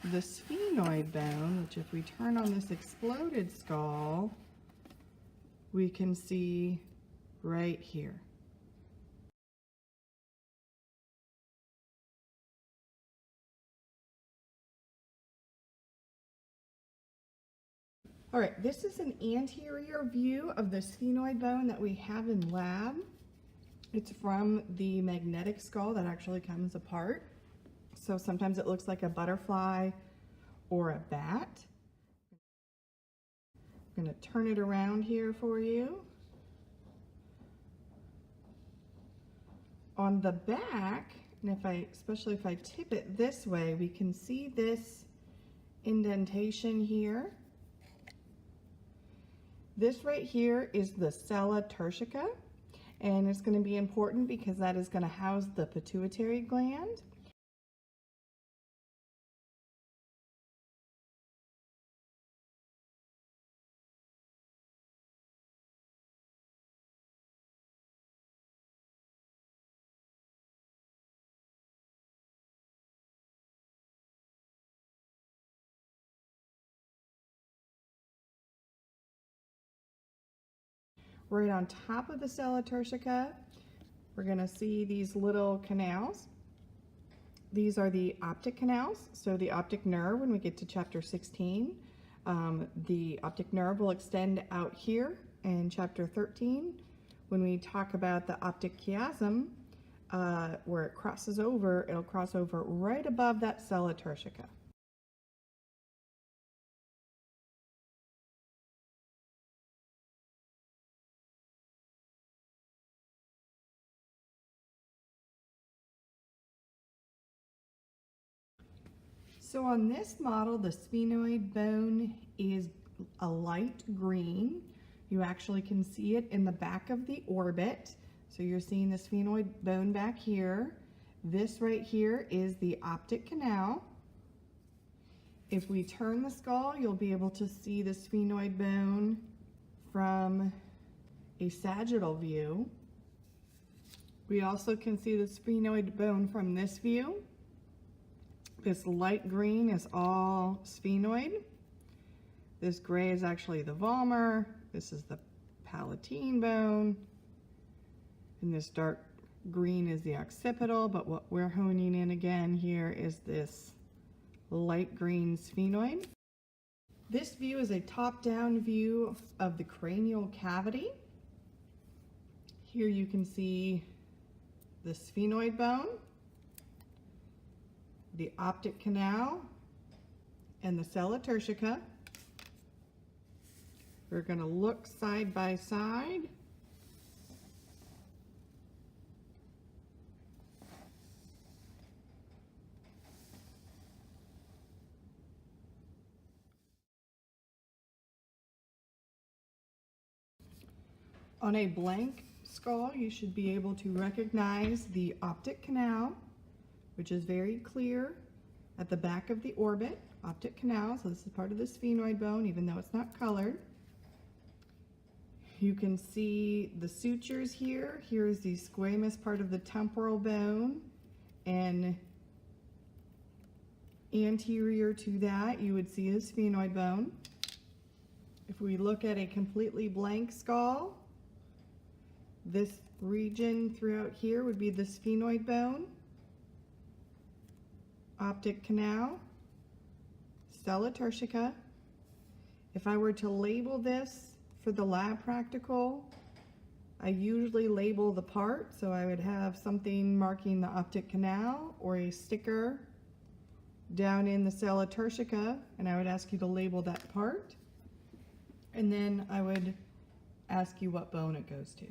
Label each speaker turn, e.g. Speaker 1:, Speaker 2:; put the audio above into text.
Speaker 1: the sphenoid bone, which if we turn on this exploded skull, we can see right here. All right, this is an anterior view of the sphenoid bone that we have in lab. It's from the magnetic skull that actually comes apart. So sometimes it looks like a butterfly or a bat. I'm going to turn it around here for you. On the back, and especially if I tip it this way, we can see this indentation here. This right here is the sella turcica, and it's going to be important because that is going to house the pituitary gland. Right on top of the sella turcica, we're going to see these little canals. These are the optic canals. So the optic nerve, when we get to chapter 16, the optic nerve will extend out here in chapter 13. When we talk about the optic chiasm, where it crosses over, it'll cross over right above that sella turcica. So on this model, the sphenoid bone is a light green. You actually can see it in the back of the orbit. So you're seeing the sphenoid bone back here. This right here is the optic canal. If we turn the skull, you'll be able to see the sphenoid bone from a sagittal view. We also can see the sphenoid bone from this view. This light green is all sphenoid. This gray is actually the vomer. This is the palatine bone. And this dark green is the occipital, but what we're honing in again here is this light green sphenoid. This view is a top-down view of the cranial cavity. Here you can see the sphenoid bone, the optic canal, and the sella turcica. We're going to look side by side. On a blank skull, you should be able to recognize the optic canal, which is very clear at the back of the orbit. Optic canal, so this is part of the sphenoid bone, even though it's not colored. You can see the sutures here. Here's the squamous part of the temporal bone, and anterior to that you would see the sphenoid bone. If we look at a completely blank skull, this region throughout here would be the sphenoid bone, optic canal, sella turcica. If I were to label this for the lab practical, I usually label the part, so I would have something marking the optic canal or a sticker down in the sella turcica, and I would ask you to label that part, and then I would ask you what bone it goes to.